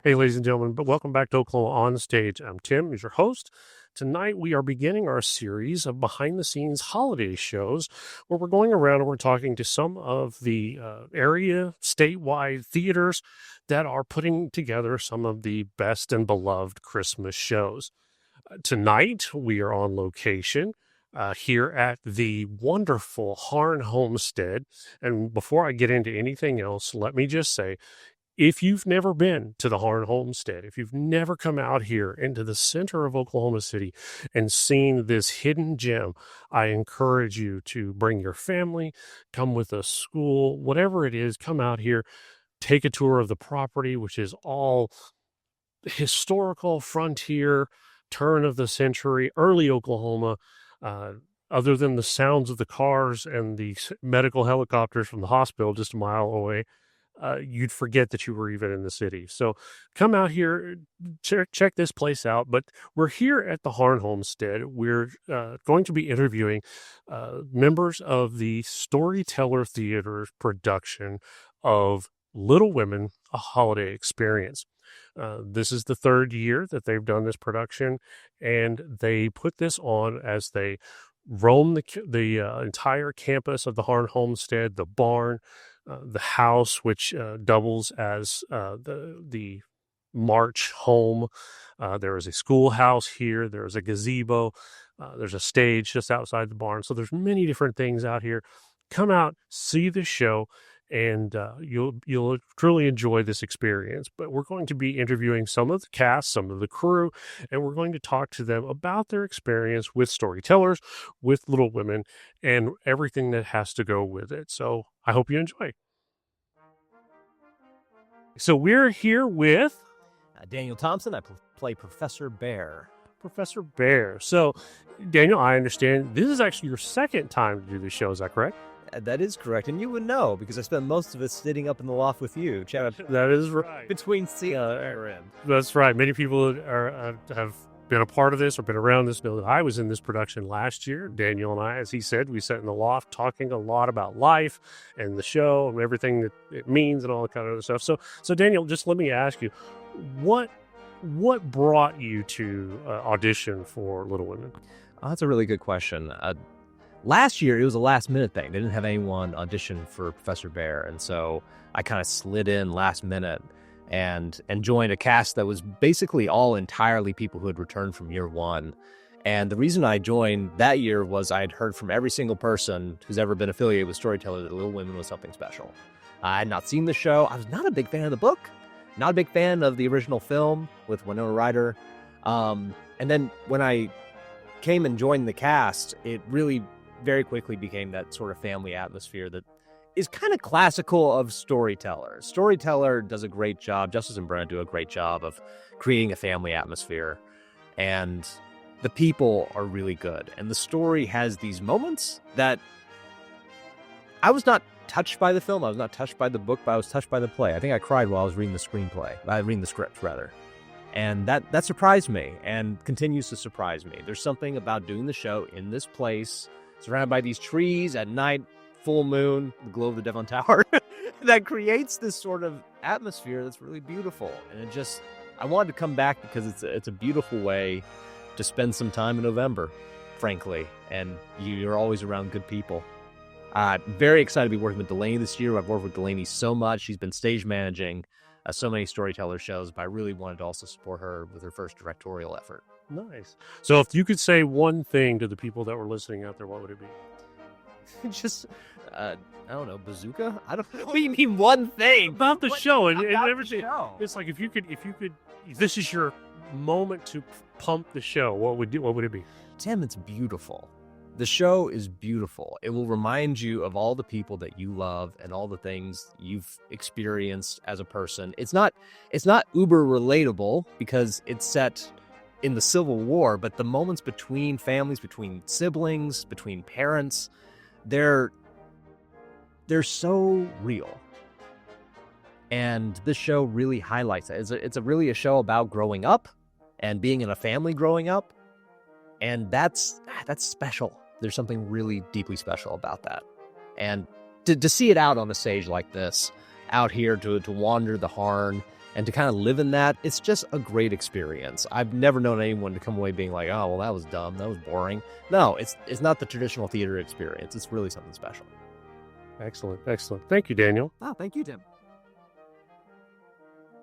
Hey, ladies and gentlemen, but welcome back to Oklahoma On Stage. I'm Tim, as your host. Tonight, we are beginning our series of behind the scenes holiday shows where we're going around and we're talking to some of the area, statewide theaters that are putting together some of the best and beloved Christmas shows. Tonight, we are on location. Here at the wonderful Harn Homestead. And before I get into anything else, let me just say if you've never been to the Harn Homestead, if you've never come out here into the center of Oklahoma City and seen this hidden gem, I encourage you to bring your family, come with a school, whatever it is, come out here, take a tour of the property, which is all historical, frontier, turn of the century, early Oklahoma. Uh, other than the sounds of the cars and the medical helicopters from the hospital just a mile away, you'd forget that you were even in the city. So come out here, check this place out. But we're here at the Harn Homestead. We're going to be interviewing members of the Storyteller Theatre production of Little Women, A Holiday Experience. This is the third year that they've done this production, and they put this on as they roam the entire campus of the Harn Homestead, the barn, the house, which doubles as the March home. There is a schoolhouse here. There is a gazebo. There's a stage just outside the barn. So there's many different things out here. Come out, see the show, and you'll truly enjoy this experience. But we're going to be interviewing some of the cast, some of the crew, and we're going to talk to them about their experience with storytellers, with Little Women, and everything that has to go with it. So I hope you enjoy. So we're here with Daniel Thompson. I play Professor Bear. Professor Bear. So, Daniel, I understand this is actually your second time to do this show. Is that correct? That is correct, and you would know because I spent most of it sitting up in the loft with you, chatting. That is right. Between scenes. That's right. Many people have been a part of this or been around this know that I was in this production last year. Daniel and I, as he said, we sat in the loft talking a lot about life and the show and everything that it means and all that kind of other stuff. So Daniel, just let me ask you, what brought you to audition for Little Women? Oh, that's a really good question. Last year, it was a last-minute thing. They didn't have anyone audition for Professor Bear, and so I kind of slid in last minute and joined a cast that was basically all entirely people who had returned from year one. And the reason I joined that year was I had heard from every single person who's ever been affiliated with Storyteller that Little Women was something special. I had not seen the show. I was not a big fan of the book, not a big fan of the original film with Winona Ryder. And then when I came and joined the cast, it really very quickly became that sort of family atmosphere that is kind of classical of Storyteller. Storyteller does a great job, Justice and Brenna do a great job of creating a family atmosphere, and the people are really good. And the story has these moments that I was not touched by the film, I was not touched by the book, but I was touched by the play. I think I cried while I was reading the script rather. And that surprised me and continues to surprise me. There's something about doing the show in this place, surrounded by these trees at night, full moon, the glow of the Devon Tower, that creates this sort of atmosphere that's really beautiful. And I wanted to come back because it's a beautiful way to spend some time in November, frankly. And you're always around good people. Very excited to be working with Delaney this year. I've worked with Delaney so much. She's been stage managing so many Storyteller shows, but I really wanted to also support her with her first directorial effort. Nice. So if you could say one thing to the people that were listening out there, what would it be? Just, I don't know, bazooka? I don't. What do you mean one thing about the show and everything? It's like if you could, this is your moment to pump the show. What would it be? Tim, it's beautiful. The show is beautiful. It will remind you of all the people that you love and all the things you've experienced as a person. It's not uber relatable because it's set in the Civil War, but the moments between families, between siblings, between parents, they're so real. And this show really highlights that. It's really a show about growing up and being in a family growing up. And that's special. There's something really deeply special about that. And to see it out on a stage like this, out here to wander the Harn And to kind of live in that, it's just a great experience. I've never known anyone to come away being like, oh, well, that was dumb. That was boring. No, it's not the traditional theater experience. It's really something special. Excellent. Excellent. Thank you, Daniel. Oh, thank you, Tim.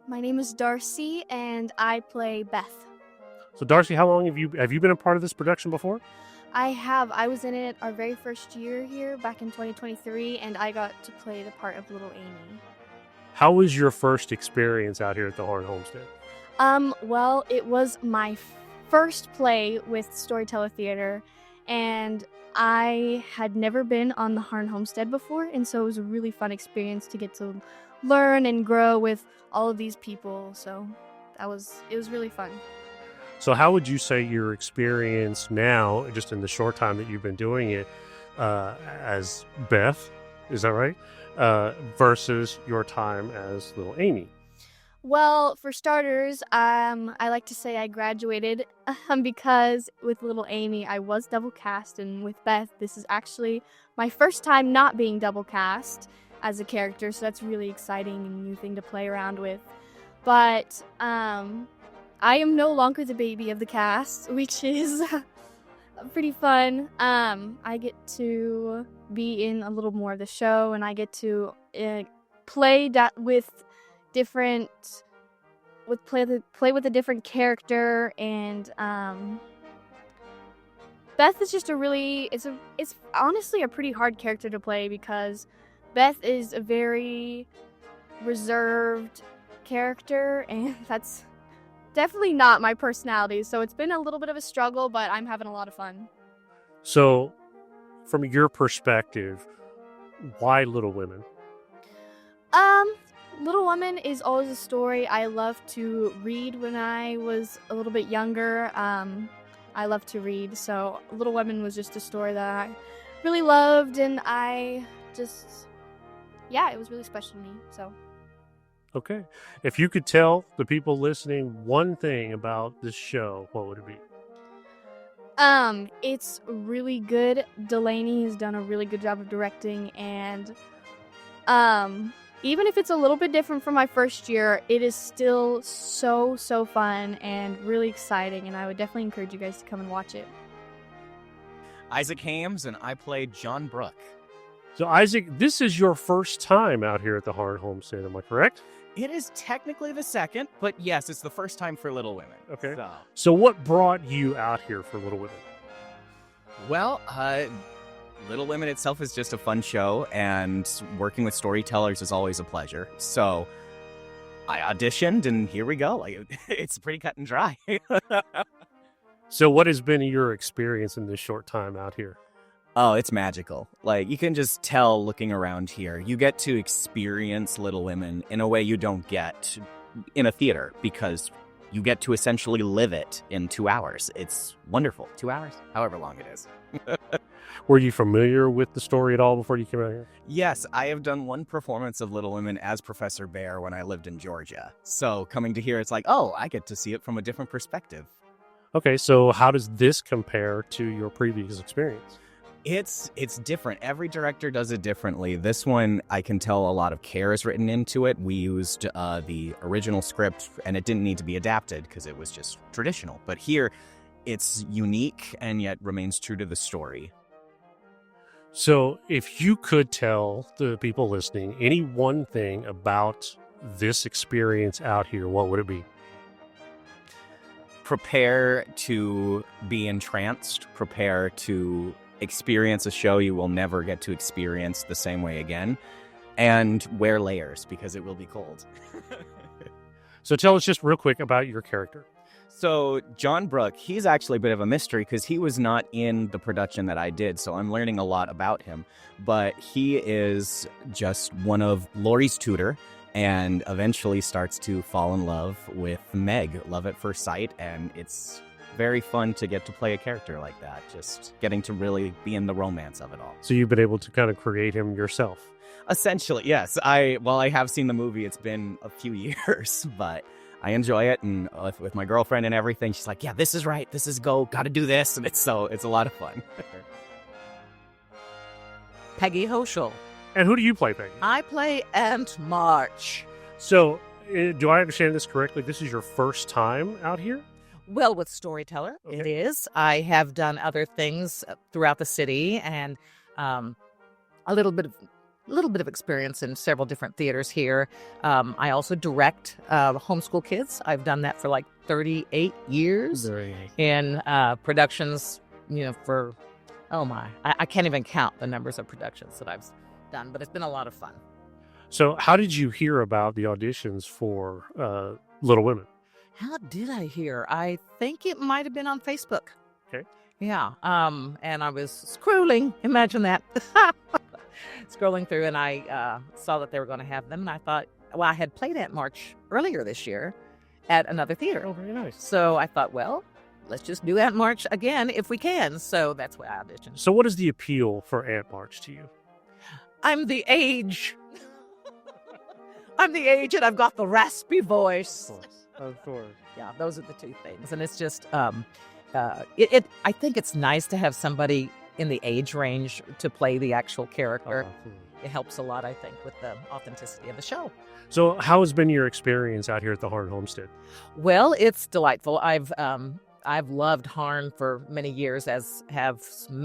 My name is Darcy, and I play Beth. So, Darcy, how long have you been a part of this production before? I have. I was in it our very first year here back in 2023, and I got to play the part of Little Amy. How was your first experience out here at the Harn Homestead? Well, it was my first play with Storyteller Theatre, and I had never been on the Harn Homestead before, and so it was a really fun experience to get to learn and grow with all of these people. So it was really fun. So how would you say your experience now, just in the short time that you've been doing it, as Beth, is that right? Versus your time as Little Amy? Well, for starters, I like to say I graduated because with Little Amy, I was double cast, and with Beth, this is actually my first time not being double cast as a character, so that's really exciting and new thing to play around with. But I am no longer the baby of the cast, which is pretty fun. I get to be in a little more of the show, and I get to play with a different character, and Beth is just it's honestly a pretty hard character to play because Beth is a very reserved character, and that's definitely not my personality, so it's been a little bit of a struggle, but I'm having a lot of fun. So, from your perspective, why Little Women? Little Women is always a story I loved to read when I was a little bit younger. I love to read, so Little Women was just a story that I really loved, and it was really special to me, so. Okay. If you could tell the people listening one thing about this show, what would it be? It's really good. Delaney has done a really good job of directing, and even if it's a little bit different from my first year, it is still so fun and really exciting, and I would definitely encourage you guys to come and watch it. Isaac Hames, and I played John Brooke. So, Isaac, this is your first time out here at the Harn Homestead, am I correct? It is technically the second, but yes, it's the first time for Little Women. Okay. So what brought you out here for Little Women? Well, Little Women itself is just a fun show, and working with storytellers is always a pleasure. So I auditioned, and here we go. It's pretty cut and dry. So what has been your experience in this short time out here? Oh, it's magical. You can just tell looking around here. You get to experience Little Women in a way you don't get in a theater, because you get to essentially live it in 2 hours. It's wonderful. 2 hours? However long it is. Were you familiar with the story at all before you came out here? Yes, I have done one performance of Little Women as Professor Bear when I lived in Georgia. So coming to here, it's like, oh, I get to see it from a different perspective. Okay, so how does this compare to your previous experience? It's different. Every director does it differently. This one, I can tell a lot of care is written into it. We used the original script, and it didn't need to be adapted because it was just traditional. But here, it's unique and yet remains true to the story. So if you could tell the people listening any one thing about this experience out here, what would it be? Prepare to be entranced. Prepare to experience a show you will never get to experience the same way again, and wear layers because it will be cold. So tell us just real quick about your character. So John Brooke, he's actually a bit of a mystery because he was not in the production that I did, so I'm learning a lot about him. But he is just one of Laurie's tutor, and eventually starts to fall in love with Meg, love at first sight, and it's very fun to get to play a character like that, just getting to really be in the romance of it all. So you've been able to kind of create him yourself? Essentially, yes. While I have seen the movie, it's been a few years, but I enjoy it, and with my girlfriend and everything, she's like, yeah, this is right, this is gotta do this, and it's a lot of fun. Peggy Hoschel. And who do you play, Peggy? I play Aunt March. So do I understand this correctly? This is your first time out here? Well, with Storyteller, it Okay. is. I have done other things throughout the city, and a little bit of experience in several different theaters here. I also direct homeschool kids. I've done that for like 38 years Very nice. in productions. For I can't even count the numbers of productions that I've done, but it's been a lot of fun. So, how did you hear about the auditions for Little Women? How did I hear? I think it might have been on Facebook. Okay. Yeah. And I was scrolling. Imagine that. Scrolling through, and I saw that they were going to have them. And I thought, well, I had played Aunt March earlier this year at another theater. Oh, very nice. So I thought, well, let's just do Aunt March again if we can. So that's why I auditioned. So, what is the appeal for Aunt March to you? I'm the age. I'm the age, and I've got the raspy voice. Of course. Yeah, those are the two things. And it's just, I think it's nice to have somebody in the age range to play the actual character. It helps a lot, I think, with the authenticity of the show. So, how has been your experience out here at the Harn Homestead? Well, it's delightful. I've loved Harn for many years, as have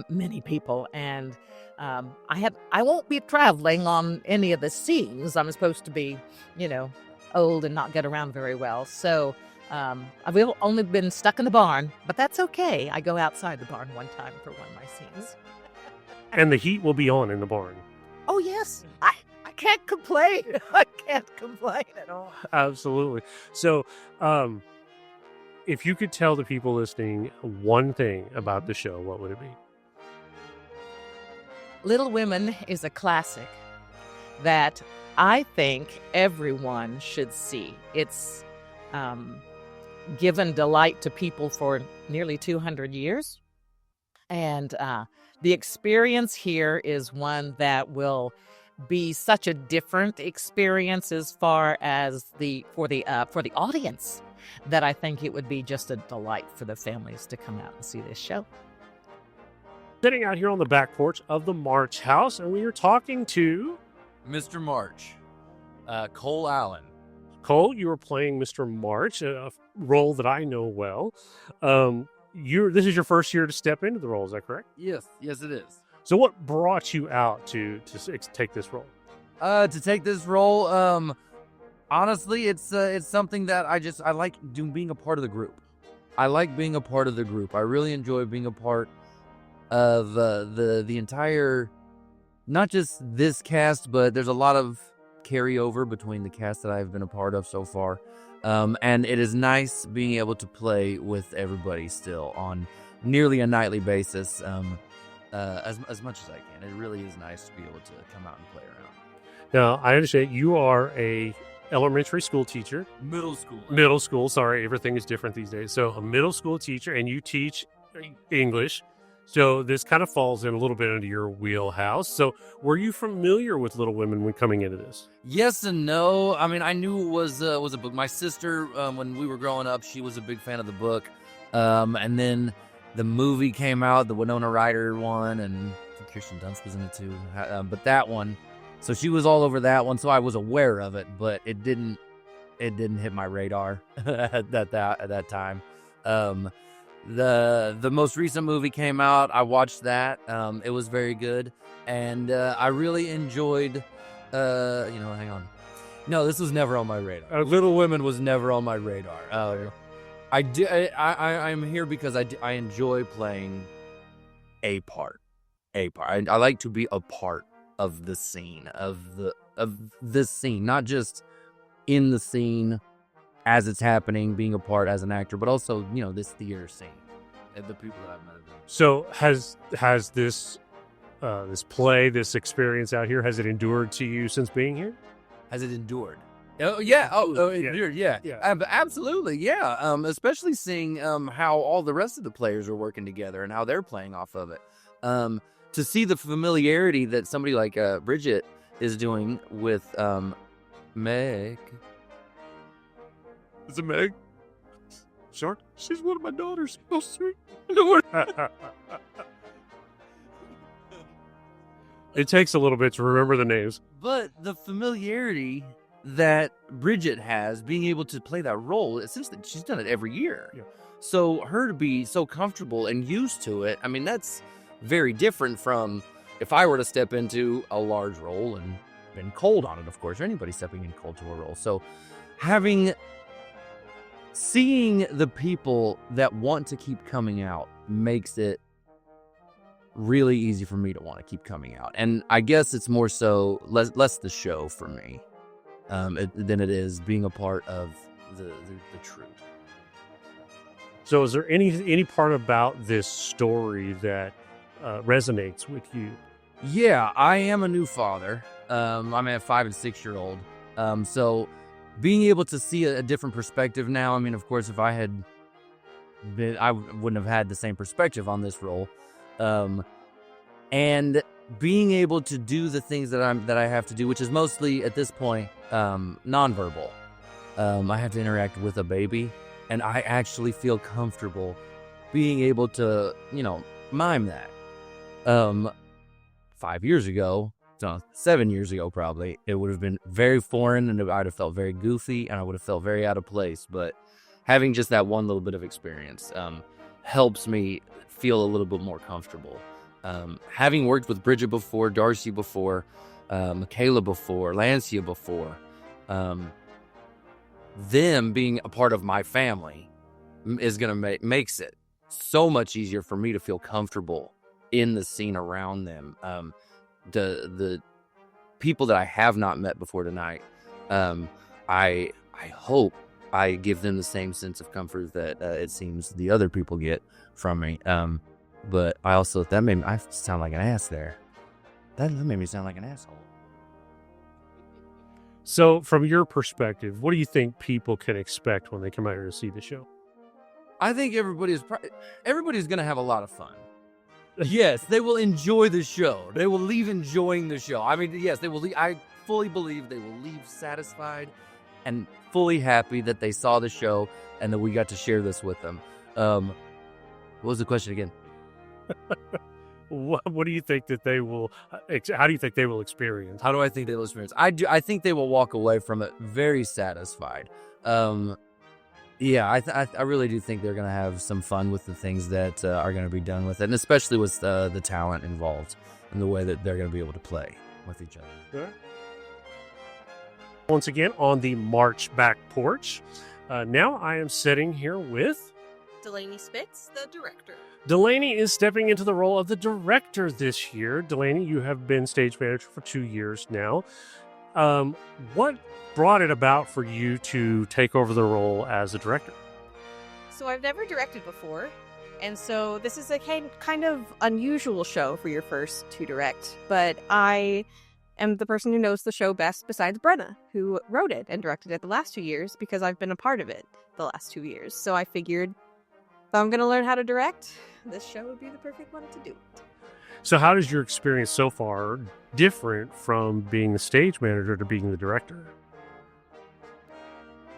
many people, and I won't be traveling on any of the scenes. I'm supposed to be, old and not get around very well. So I've only been stuck in the barn, but that's okay. I go outside the barn one time for one of my scenes. And the heat will be on in the barn. Oh, yes. I can't complain. I can't complain at all. Absolutely. So, if you could tell the people listening one thing about the show, what would it be? Little Women is a classic that I think everyone should see. It's given delight to people for nearly 200 years. And the experience here is one that will be such a different experience as far as for the audience, that I think it would be just a delight for the families to come out and see this show. Sitting out here on the back porch of the March house, and we are talking to Mr. March, Cole Allen. Cole. You were playing Mr. March, a role that I know well. This is your first year to step into the role, is that correct? Yes, it is. So what brought you out to take this role? To take this role, honestly, it's something that I like being a part of the group. I like being a part of the group. I really enjoy being a part of the entire, not just this cast, but there's a lot of carryover between the cast that I've been a part of so far. And it is nice being able to play with everybody still on nearly a nightly basis, as much as I can. It really is nice to be able to come out and play around. Now, I understand you are a elementary school teacher. Middle school, sorry, everything is different these days. So a middle school teacher, and you teach English. So this kind of falls in a little bit into your wheelhouse. So were you familiar with Little Women when coming into this? Yes and no. I mean, I knew it was a book. My sister, when we were growing up, she was a big fan of the book. And then the movie came out, the Winona Ryder one, and I think Kirsten Dunst was in it too. But that one, so she was all over that one. So I was aware of it, but it didn't hit my radar at that time. The most recent movie came out. I watched that. It was very good, and I really enjoyed. Hang on. No, this was never on my radar. Little Women was never on my radar. I'm here because I enjoy playing a part. I like to be a part of the scene of this scene, not just in the scene as it's happening, being a part as an actor, but also, this theater scene and the people that I've met. So has this play, this experience out here, has it endured to you since being here? Has it endured? Oh yeah. Yeah. Endured. Yeah. Absolutely. Yeah. Especially seeing how all the rest of the players are working together and how they're playing off of it. To see the familiarity that somebody like Bridget is doing with Meg. Is it Meg? Sure. She's one of my daughters. Oh, sweet. It takes a little bit to remember the names. But the familiarity that Bridget has, being able to play that role, essentially, she's done it every year. Yeah. So her to be so comfortable and used to it, I mean, that's very different from if I were to step into a large role and been cold on it, of course, or anybody stepping in cold to a role. So seeing the people that want to keep coming out makes it really easy for me to want to keep coming out. And I guess it's more so less the show for me than it is being a part of the troupe. So is there any part about this story that resonates with you? Yeah, I am a new father. I'm a 5 and 6 year old. So being able to see a different perspective now, I mean, of course, if I had been, I wouldn't have had the same perspective on this role. And being able to do the things that I have to do, which is mostly at this point nonverbal. I have to interact with a baby, and I actually feel comfortable being able to, mime that. 5 years ago, 7 years ago probably, it would have been very foreign, and I'd have felt very goofy, and I would have felt very out of place. But having just that one little bit of experience helps me feel a little bit more comfortable. Having worked with Bridget before, Darcy before, Michaela before, Lancia before, them being a part of my family is gonna makes it so much easier for me to feel comfortable in the scene around them. The people that I have not met before tonight, I hope I give them the same sense of comfort that it seems the other people get from me. But I also, I sound like an ass there. That made me sound like an asshole. So from your perspective, what do you think people can expect when they come out here to see the show? I think everybody's going to have a lot of fun. Yes, they will enjoy the show. They will leave enjoying the show. I mean, yes, they will leave. I fully believe they will leave satisfied and fully happy that they saw the show and that we got to share this with them. What was the question again? What do you think that they will? How do you think they will experience? How do I think they will experience? I think they will walk away from it very satisfied. Yeah, I really do think they're going to have some fun with the things that are going to be done with it, and especially with the talent involved and the way that they're going to be able to play with each other. Yeah. Once again, on the March back porch. Now I am sitting here with Delaney Spitz, the director. Delaney is stepping into the role of the director this year. Delaney, you have been stage manager for 2 years now. What brought it about for you to take over the role as a director? So I've never directed before, and so this is a kind of unusual show for your first to direct, but I am the person who knows the show best besides Brenna, who wrote it and directed it the last 2 years because I've been a part of it the last 2 years. So I figured if I'm going to learn how to direct, this show would be the perfect one to do it. So how does your experience so far different from being the stage manager to being the director?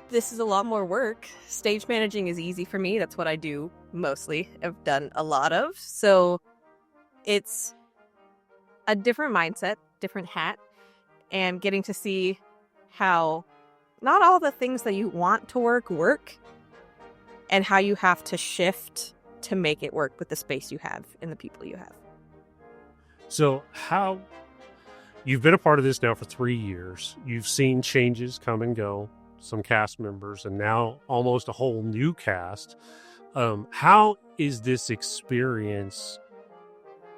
This is a lot more work. Stage managing is easy for me. That's what I do mostly. I've done a lot of. So it's a different mindset, different hat, and getting to see how not all the things that you want to work, and how you have to shift to make it work with the space you have and the people you have. So how you've been a part of this now for 3 years. You've seen changes come and go, some cast members, and now almost a whole new cast. How is this experience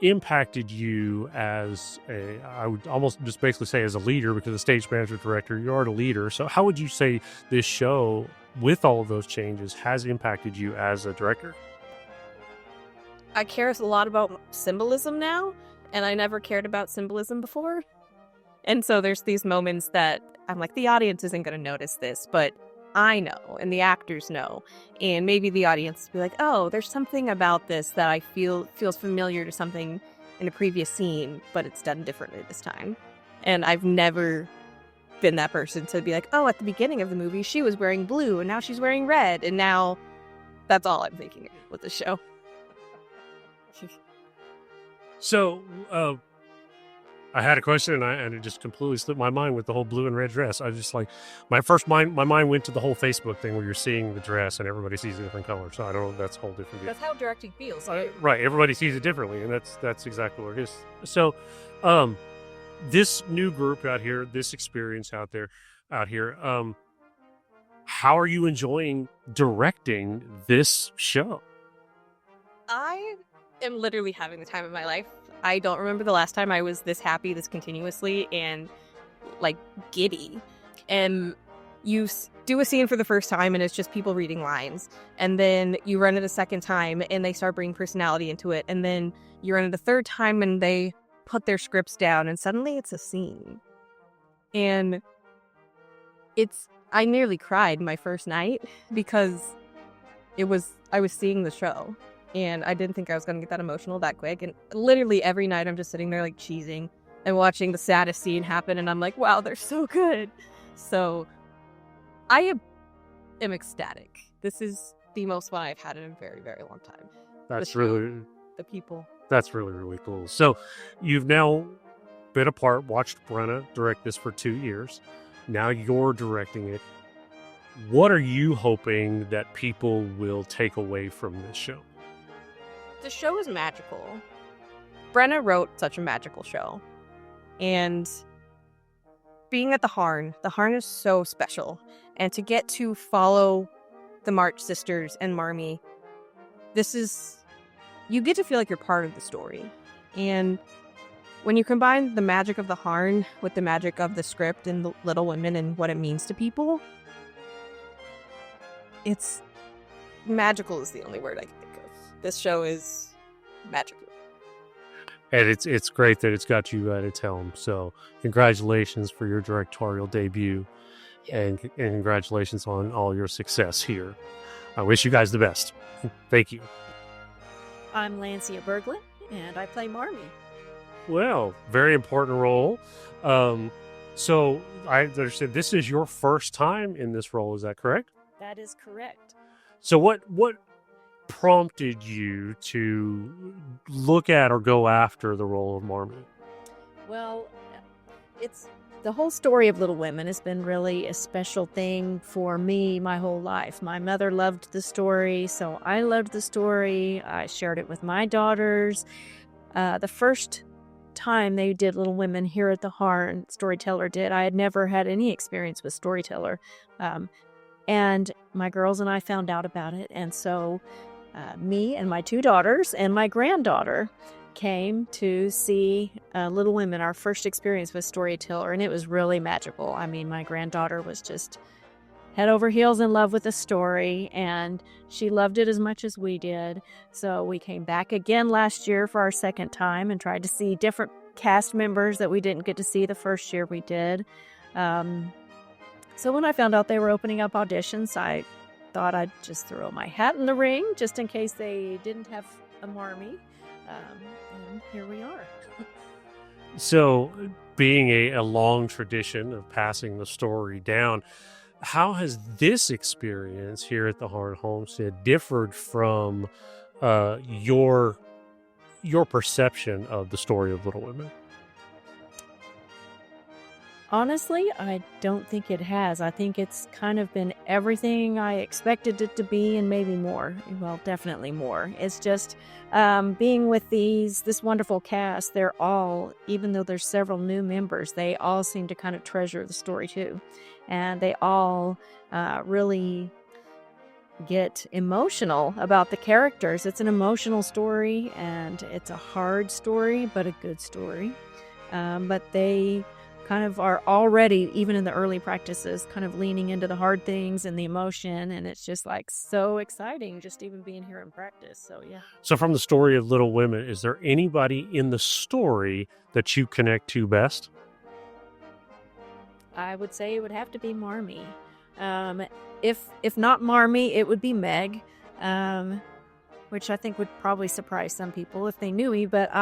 impacted you as I would almost just basically say as a leader, because the stage manager, director, you are the leader. So how would you say this show, with all of those changes, has impacted you as a director? I care a lot about symbolism now, and I never cared about symbolism before. And so there's these moments that I'm like, the audience isn't going to notice this, but I know, and the actors know, and maybe the audience will be like, oh, there's something about this that I feels familiar to something in a previous scene, but it's done differently this time. And I've never been that person to be like, oh, at the beginning of the movie, she was wearing blue, and now she's wearing red, and now that's all I'm thinking with the show. So, I had a question and it just completely slipped my mind with the whole blue and red dress. I was just like, my mind went to the whole Facebook thing where you're seeing the dress and everybody sees a different color. So I don't know if that's a whole different deal. That's how directing feels. Right. Everybody sees it differently, and that's exactly what it is. So, this new group out here, this experience out here, how are you enjoying directing this show? I am literally having the time of my life. I don't remember the last time I was this happy, this continuously, and like giddy. And you do a scene for the first time and it's just people reading lines. And then you run it a second time and they start bringing personality into it. And then you run it a third time and they put their scripts down and suddenly it's a scene. And I nearly cried my first night because I was seeing the show. And I didn't think I was going to get that emotional that quick. And literally every night I'm just sitting there like cheesing and watching the saddest scene happen. And I'm like, wow, they're so good. So I am ecstatic. This is the most fun I've had in a very, very long time. That's The really, The people. that's really, really cool. So you've now been a part, watched Brenna direct this for 2 years. Now you're directing it. What are you hoping that people will take away from this show? The show is magical. Brenna wrote such a magical show. And being at the Harn is so special. And to get to follow the March sisters and Marmee, you get to feel like you're part of the story. And when you combine the magic of the Harn with the magic of the script and the Little Women and what it means to people, it's magical is the only word I can think of. This show is magical. And it's great that it's got you at its helm. So congratulations for your directorial debut, and congratulations on all your success here. I wish you guys the best. Thank you. I'm Lancia Berglund, and I play Marmee. Well, very important role. So I understand this is your first time in this role. Is that correct? That is correct. So what prompted you to look at or go after the role of Marmee? Well, it's the whole story of Little Women has been really a special thing for me my whole life. My mother loved the story, so I loved the story. I shared it with my daughters. The first time they did Little Women here at the Harn, Storyteller did. I had never had any experience with Storyteller. And my girls and I found out about it. And so me and my 2 daughters and my granddaughter came to see Little Women, our first experience with Storyteller, and it was really magical. I mean, my granddaughter was just head over heels in love with the story, and she loved it as much as we did. So we came back again last year for our second time and tried to see different cast members that we didn't get to see the first year we did. So when I found out they were opening up auditions, I thought I'd just throw my hat in the ring just in case they didn't have a Marmee. And here we are. So being a long tradition of passing the story down, how has this experience here at the Harn Homestead differed from your perception of the story of Little Women? Honestly, I don't think it has. I think it's kind of been everything I expected it to be and maybe more. Well, definitely more. It's just being with this wonderful cast. They're all, even though there's several new members, they all seem to kind of treasure the story too. And they all really get emotional about the characters. It's an emotional story and it's a hard story, but a good story. But they kind of are already, even in the early practices, kind of leaning into the hard things and the emotion, and it's just like so exciting just even being here in practice. So yeah. So from the story of Little Women, is there anybody in the story that you connect to best? I would say it would have to be Marmee. If not Marmee, it would be Meg, which I think would probably surprise some people if they knew me, but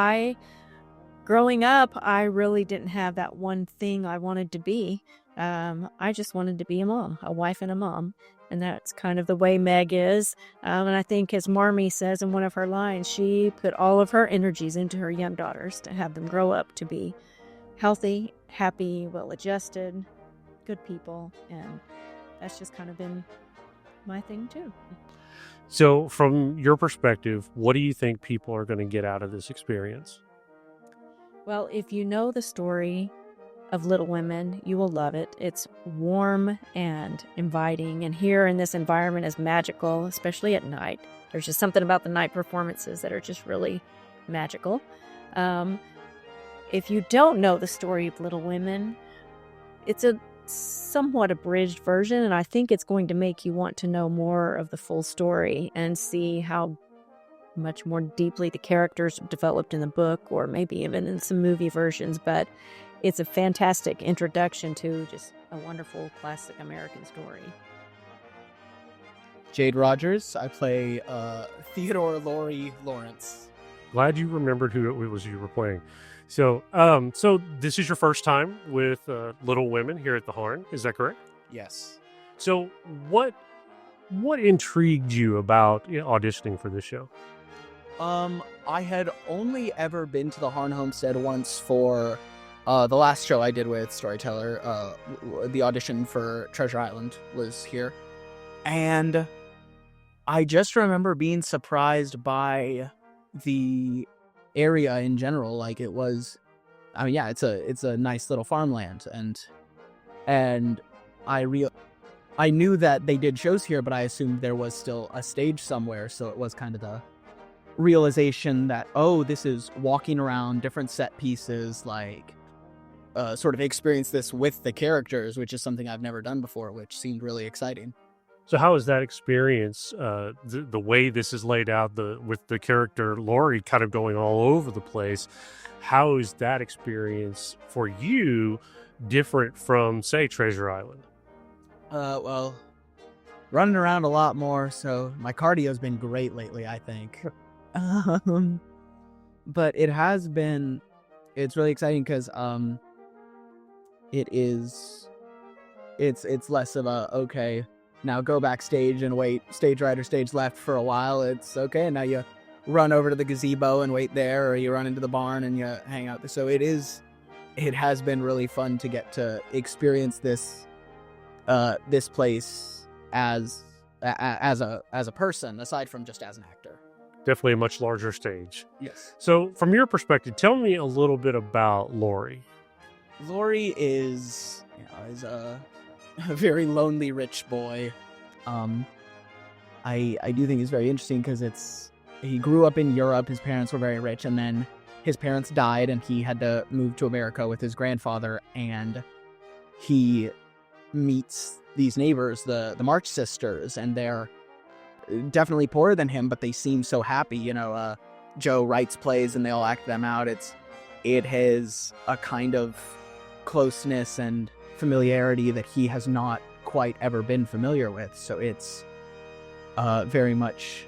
growing up, I really didn't have that one thing I wanted to be. I just wanted to be a mom, a wife and a mom. And that's kind of the way Meg is. And I think, as Marmee says in one of her lines, she put all of her energies into her young daughters to have them grow up to be healthy, happy, well-adjusted, good people, and that's just kind of been my thing too. So, from your perspective, what do you think people are going to get out of this experience? Well, if you know the story of Little Women, you will love it. It's warm and inviting, and here in this environment is magical, especially at night. There's just something about the night performances that are just really magical. If you don't know the story of Little Women, it's a somewhat abridged version, and I think it's going to make you want to know more of the full story and see how much more deeply the characters are developed in the book, or maybe even in some movie versions. But it's a fantastic introduction to just a wonderful classic American story. Jade Rogers. I play Theodore Laurie Lawrence. Glad you remembered who it was you were playing. So, so this is your first time with Little Women here at the Harn. Is that correct? Yes. So, what intrigued you about auditioning for this show? I had only ever been to the Harn Homestead once for the last show I did with Storyteller. The audition for Treasure Island was here. And I just remember being surprised by the area in general. Like, it was, I mean, yeah, it's a nice little farmland, and I knew that they did shows here, but I assumed there was still a stage somewhere. So it was kind of the realization that, oh, this is walking around different set pieces, like sort of experience this with the characters, which is something I've never done before, which seemed really exciting. So how is that experience, the way this is laid out, with the character Laurie kind of going all over the place? How is that experience for you different from, say, Treasure Island? Well, running around a lot more, so my cardio's been great lately, I think. But it's really exciting because it's less of a, okay, now go backstage and wait stage right or stage left for a while. It's okay, now you run over to the gazebo and wait there, or you run into the barn and you hang out. So it has been really fun to get to experience this place as a person, aside from just as an actor. Definitely a much larger stage. Yes. So from your perspective, tell me a little bit about Laurie. Laurie is a very lonely rich boy. I do think it's very interesting because he grew up in Europe. His parents were very rich, and then his parents died, and he had to move to America with his grandfather. And he meets these neighbors, the March sisters, and they're definitely poorer than him, but they seem so happy. Joe writes plays, and they all act them out. It has a kind of closeness and familiarity that he has not quite ever been familiar with. So it's very much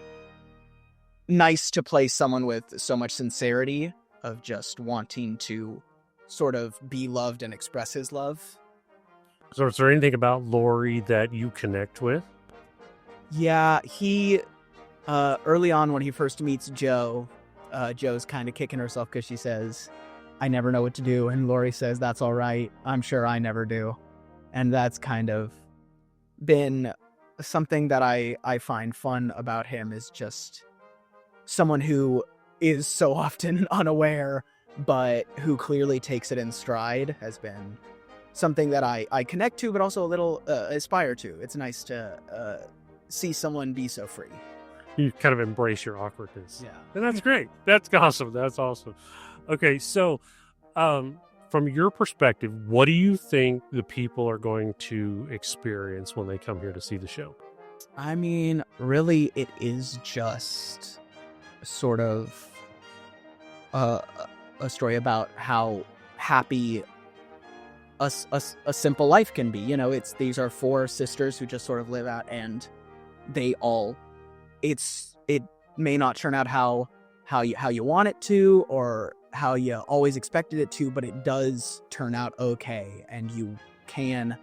nice to play someone with so much sincerity of just wanting to sort of be loved and express his love. So is there anything about Laurie that you connect with? Yeah, he early on when he first meets Joe, Joe's kind of kicking herself because she says, "I never know what to do," and Laurie says, "That's all right. I'm sure I never do." And that's kind of been something that I find fun about him, is just someone who is so often unaware, but who clearly takes it in stride, has been something that I connect to, but also a little aspire to. It's nice to see someone be so free. You kind of embrace your awkwardness. Yeah. And that's great. That's awesome. That's awesome. Okay, so from your perspective, what do you think the people are going to experience when they come here to see the show? I mean, really, it is just sort of a story about how happy a simple life can be. These are four sisters who just sort of live out, and it may not turn out how you want it to, or how you always expected it to, but it does turn out okay, and you can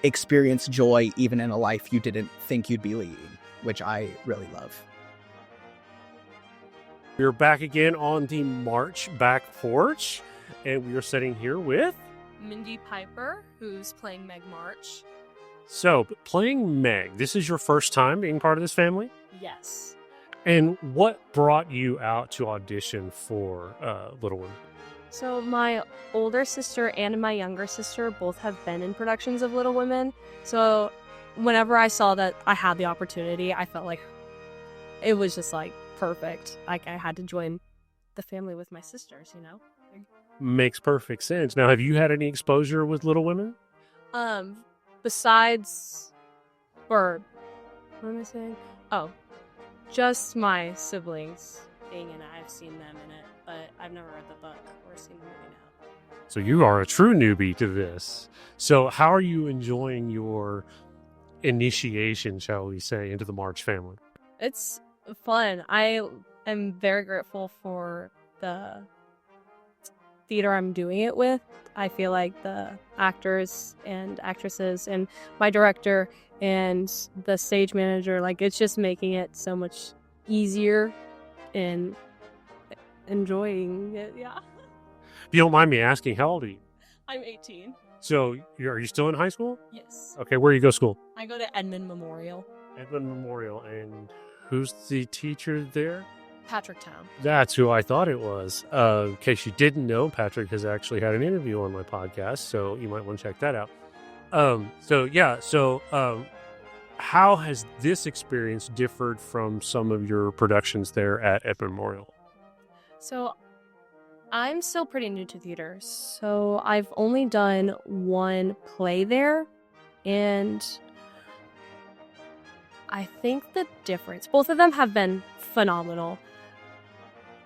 experience joy even in a life you didn't think you'd be leading, which I really love. We're back again on the March back porch. And we are sitting here with... Mindy Piper, who's playing Meg March. So, playing Meg, this is your first time being part of this family? Yes. And what brought you out to audition for Little Women? So my older sister and my younger sister both have been in productions of Little Women. So whenever I saw that I had the opportunity, I felt like it was just like perfect. Like I had to join the family with my sisters, you know? Makes perfect sense. Now, have you had any exposure with Little Women? Besides, or what am I saying? Oh, just my siblings being in it. I've seen them in it, but I've never read the book or seen the movie now. So you are a true newbie to this. So how are you enjoying your initiation, shall we say, into the March family? It's fun. I am very grateful for the theater I'm doing it with. I feel like the actors and actresses and my director and the stage manager, like it's just making it so much easier and enjoying it. Yeah. If you don't mind me asking, how old are you? I'm 18. So are you still in high school? Yes. Okay, where do you go to school? I go to Edmond Memorial. Edmond Memorial. And who's the teacher there? Patrick Town. That's who I thought it was. In case you didn't know, Patrick has actually had an interview on my podcast, so you might want to check that out. How has this experience differed from some of your productions there at Edmond Memorial? So I'm still pretty new to theater, so I've only done one play there, and I think the difference, both of them have been phenomenal,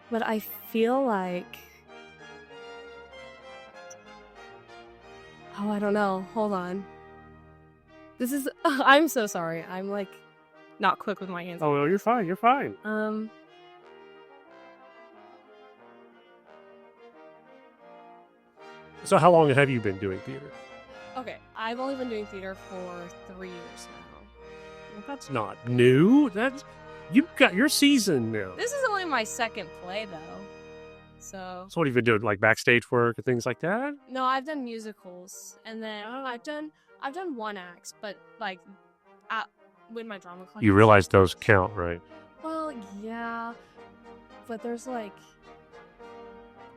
but I feel like, I don't know, hold on. I'm so sorry, I'm like not quick with my answer. Oh, well, you're fine. So how long have you been doing theater? Okay, I've only been doing theater for 3 years now. Well, that's not new. You've got your season now. This is only my second play, though. So what have you been doing, like backstage work and things like that? No, I've done musicals, and then I've done one act, but like with my drama class. You realize those count, right? Well, yeah, but there's like,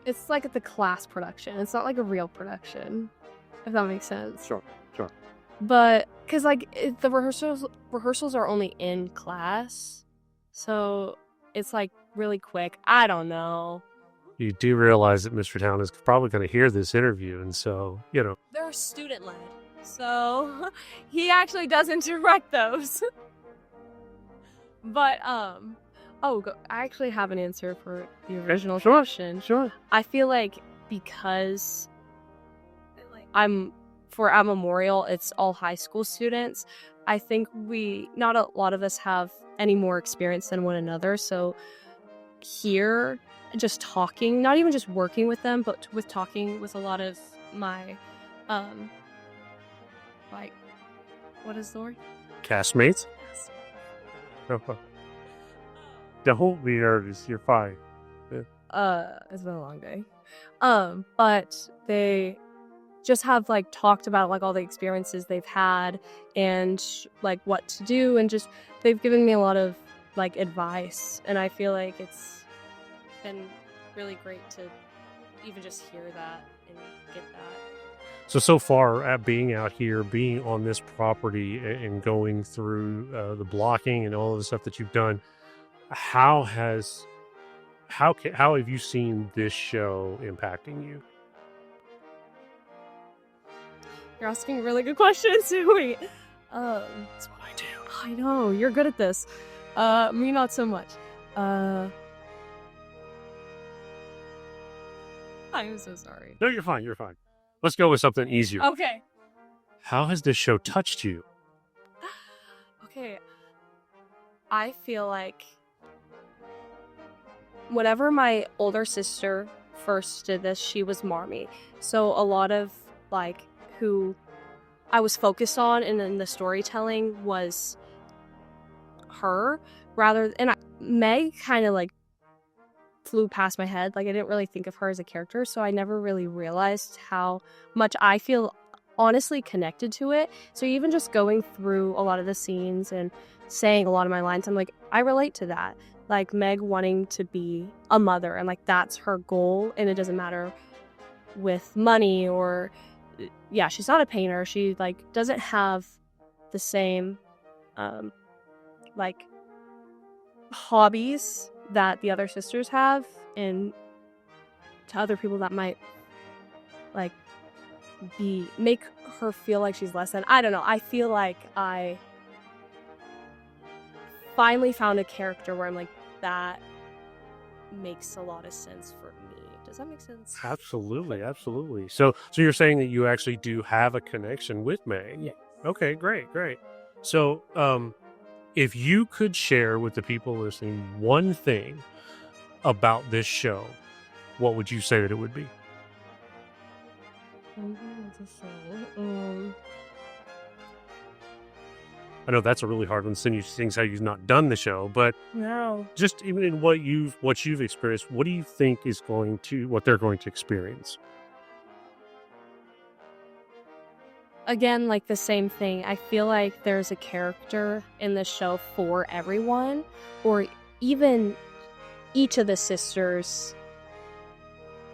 it's like the class production. It's not like a real production, if that makes sense. Sure. But because like the rehearsals are only in class, so it's like really quick. I don't know. You do realize that Mr. Town is probably going to hear this interview, and so, you know. They're student-led, so he actually doesn't direct those. But, I actually have an answer for the original question. Sure. I feel like because I'm at Memorial, it's all high school students. I think not a lot of us have any more experience than one another, so here, just talking, not even just working with them, but with talking with a lot of my, what is the word? Castmates? Don't be nervous. You're fine. It's been a long day. But they just have like talked about like all the experiences they've had and like what to do, and just they've given me a lot of like advice, and I feel like it's been really great to even just hear that and get that. So far at being out here, being on this property and going through the blocking and all of the stuff that you've done, how have you seen this show impacting you? You're asking really good questions. Wait. That's what I do. I know, you're good at this. Me not so much. I'm so sorry. No, you're fine. Let's go with something easier. Okay. How has this show touched you? Okay. I feel like whenever my older sister first did this, she was Marmee. So a lot of like who I was focused on and then the storytelling was her, and Meg kind of like flew past my head. Like, I didn't really think of her as a character, so I never really realized how much I feel honestly connected to it. So even just going through a lot of the scenes and saying a lot of my lines, I'm like, I relate to that. Like Meg wanting to be a mother, and like that's her goal, and it doesn't matter with money or she's not a painter. She like doesn't have the same like hobbies that the other sisters have, and to other people that might like make her feel like she's less than. I don't know. I feel like I finally found a character where I'm like, that makes a lot of sense for me. Does that make sense? Absolutely. So you're saying that you actually do have a connection with Meg? Yeah. Okay, great. So, if you could share with the people listening one thing about this show, what would you say that it would be? I know that's a really hard one, seeing how you've not done the show, but No. just even in what you've experienced, what do you think is what they're going to experience? Again, like the same thing. I feel like there's a character in the show for everyone, or even each of the sisters.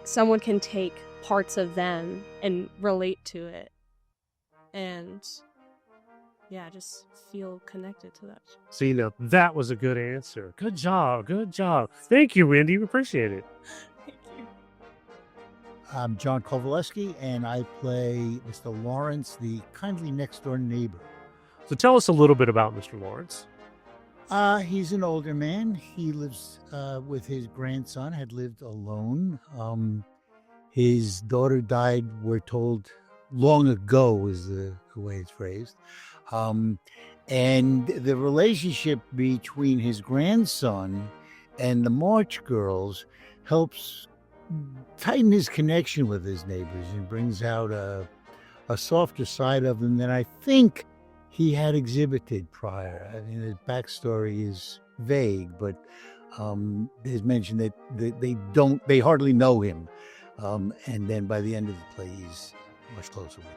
Someone can take parts of them and relate to it. And just feel connected to that. See, now that was a good answer. Good job. Thank you, Wendy. We appreciate it. Thank you. I'm John Kovaleski, and I play Mr. Lawrence, the kindly next-door neighbor. So tell us a little bit about Mr. Lawrence. He's an older man. He lives with his grandson, had lived alone. His daughter died, we're told, long ago is the way it's phrased. And the relationship between his grandson and the March girls helps tighten his connection with his neighbors and brings out a softer side of them than I think he had exhibited prior. I mean, his backstory is vague, but there's mention that they hardly know him. And then by the end of the play, he's much closer with them.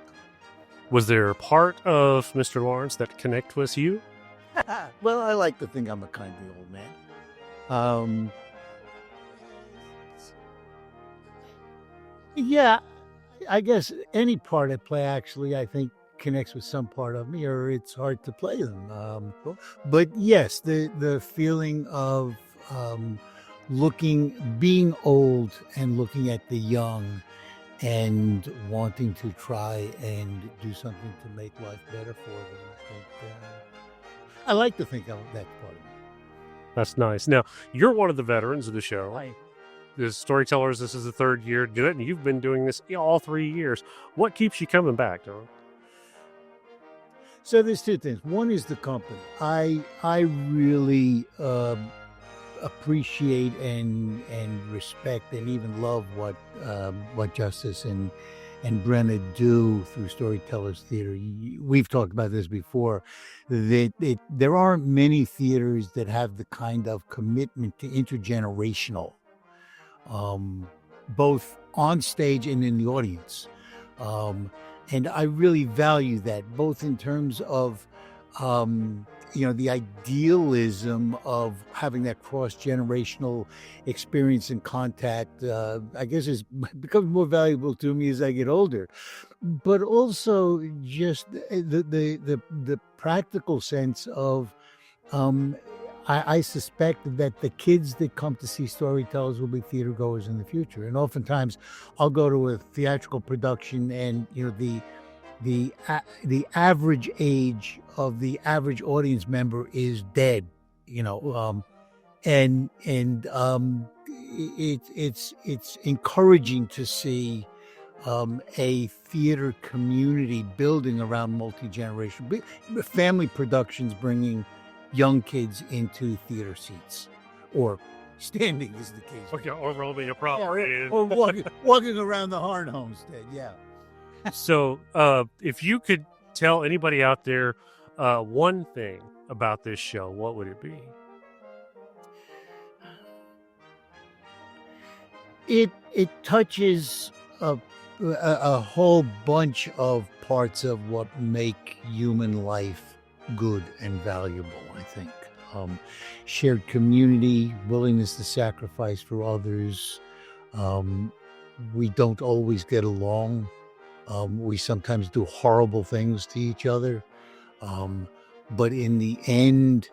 Was there a part of Mr. Lawrence that connect with you? Well, I like to think I'm a kindly old man. Yeah, I guess any part I play, actually, I think connects with some part of me, or it's hard to play them. But yes, the feeling of being old and looking at the young and wanting to try and do something to make life better for them. I like to think that's part of me. That's nice. Now, you're one of the veterans of the show. Hi. The Storytellers, this is the third year to do it, and you've been doing this all 3 years. What keeps you coming back, Don? So there's two things. One is the company. I really appreciate and respect and even love what Justice and Brenna do through Storytellers Theatre. We've talked about this before. There aren't many theaters that have the kind of commitment to intergenerational, both on stage and in the audience. And I really value that, both in terms of the idealism of having that cross-generational experience and contact, I guess, is becomes more valuable to me as I get older. But also just the practical sense of, I suspect that the kids that come to see storytellers will be theater goers in the future. And oftentimes I'll go to a theatrical production and, the average age of the average audience member is dead, and it's encouraging to see a theater community building around multi-generational family productions, bringing young kids into theater seats, or standing is the case. Okay, or rolling a problem. Or walking around the Harn Homestead, yeah. So, if you could tell anybody out there one thing about this show, what would it be? it touches a whole bunch of parts of what make human life good and valuable, I think. Shared community, willingness to sacrifice for others. We don't always get along. We sometimes do horrible things to each other. But in the end,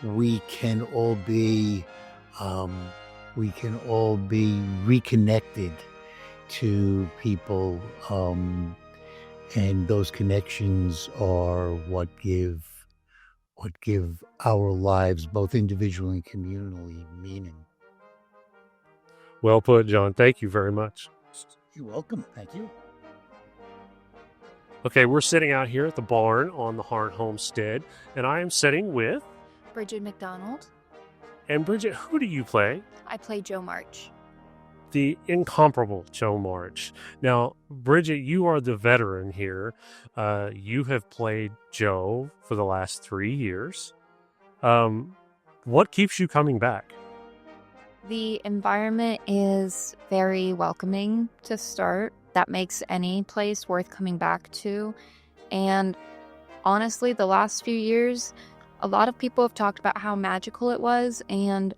we can all be reconnected to people, and those connections are what give our lives, both individually and communally, meaning. Well put, John. Thank you very much. You're welcome. Thank you. Okay, we're sitting out here at the barn on the Harn Homestead, and I am sitting with... Bridget McDonald. And Bridget, who do you play? I play Joe March. The incomparable Joe March. Now, Bridget, you are the veteran here. You have played Joe for the last 3 years. What keeps you coming back? The environment is very welcoming to start. That makes any place worth coming back to. And honestly, the last few years, a lot of people have talked about how magical it was. And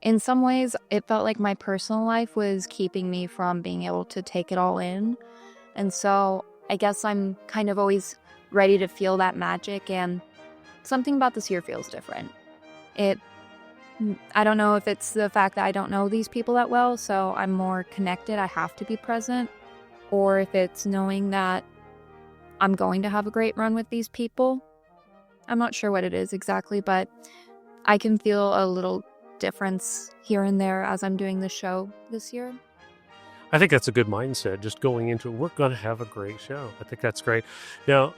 in some ways, it felt like my personal life was keeping me from being able to take it all in. And so I guess I'm kind of always ready to feel that magic. And something about this year feels different. I don't know if it's the fact that I don't know these people that well, so I'm more connected. I have to be present. Or if it's knowing that I'm going to have a great run with these people. I'm not sure what it is exactly, but I can feel a little difference here and there as I'm doing the show this year. I think that's a good mindset, just going into it. We're going to have a great show. I think that's great. Now,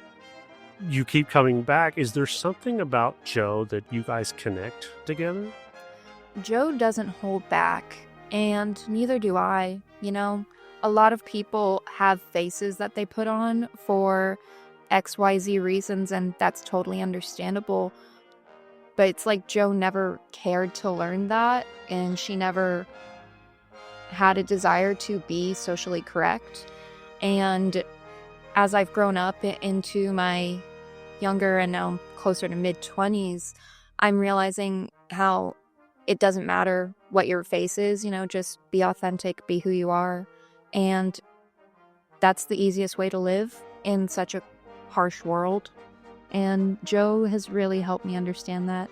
you keep coming back. Is there something about Joe that you guys connect together? Joe doesn't hold back, and neither do I. You know, a lot of people have faces that they put on for XYZ reasons, and that's totally understandable. But it's like Joe never cared to learn that, and she never had a desire to be socially correct. And as I've grown up into my younger and now closer to mid-20s, I'm realizing how it doesn't matter what your face is, you know, just be authentic, be who you are. And that's the easiest way to live in such a harsh world. And Joe has really helped me understand that.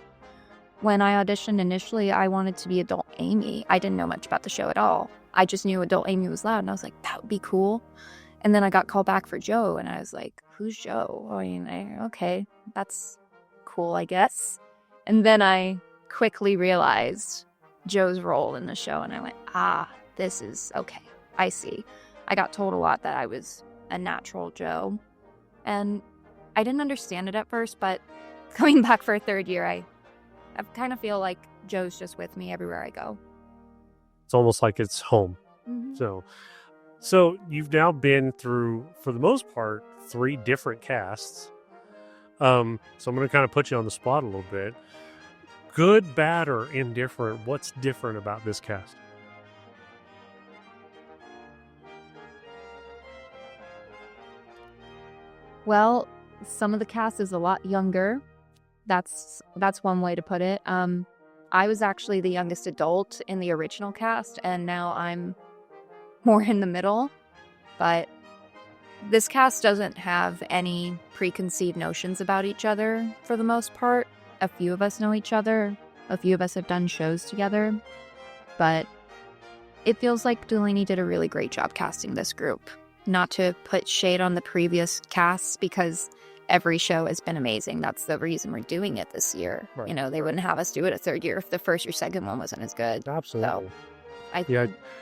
When I auditioned initially, I wanted to be adult Amy. I didn't know much about the show at all. I just knew adult Amy was loud, and I was like, that would be cool. And then I got called back for Joe, and I was like, who's Joe? I mean, okay, that's cool, I guess. And then I quickly realized Joe's role in the show, and I went, this is okay. I see. I got told a lot that I was a natural Joe, and I didn't understand it at first, but coming back for a third year, I kind of feel like Joe's just with me everywhere I go. It's almost like it's home. Mm-hmm. So you've now been through, for the most part, 3 different casts. So I'm going to kind of put you on the spot a little bit. Good, bad, or indifferent, what's different about this cast? Well, some of the cast is a lot younger. That's one way to put it. I was actually the youngest adult in the original cast, and now I'm more in the middle. But this cast doesn't have any preconceived notions about each other for the most part. A few of us know each other. A few of us have done shows together. But it feels like Delaney did a really great job casting this group. Not to put shade on the previous casts, because every show has been amazing. That's the reason we're doing it this year. Right. You know, they wouldn't have us do it a third year if the first or second one wasn't as good. Absolutely. So,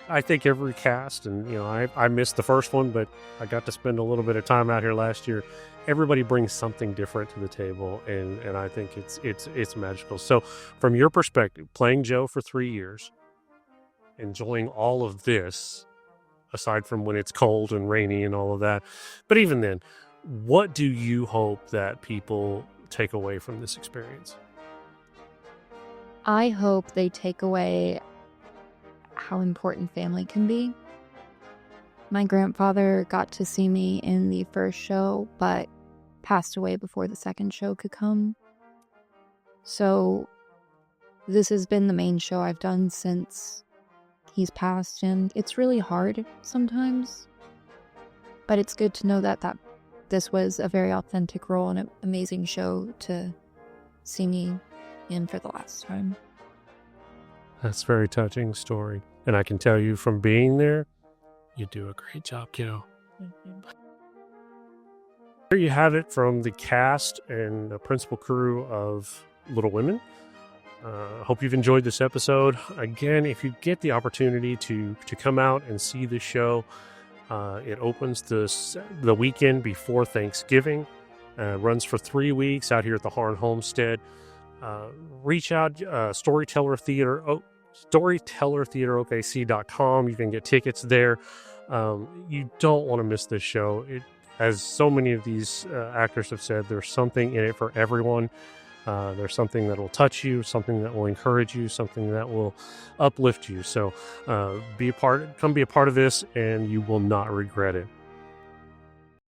I think every cast, and you know, I missed the first one, but I got to spend a little bit of time out here last year. Everybody brings something different to the table, and I think it's magical. So, from your perspective, playing Joe for 3 years, enjoying all of this, aside from when it's cold and rainy and all of that, but even then, what do you hope that people take away from this experience? I hope they take away how important family can be. My grandfather got to see me in the first show, but passed away before the second show could come. So this has been the main show I've done since he's passed, and it's really hard sometimes. But it's good to know that this was a very authentic role and an amazing show to see me in for the last time. That's a very touching story. And I can tell you from being there, you do a great job, kiddo. There you have it from the cast and the principal crew of Little Women. Hope you've enjoyed this episode. Again, if you get the opportunity to come out and see the show, it opens the weekend before Thanksgiving. Runs for 3 weeks out here at the Harn Homestead. Reach out, Storyteller Theatre, StorytellerTheatreOKC.com. You can get tickets there. You don't want to miss this show. As so many of these actors have said, there's something in it for everyone. There's something that will touch you, something that will encourage you, something that will uplift you. So come be a part of this, and you will not regret it.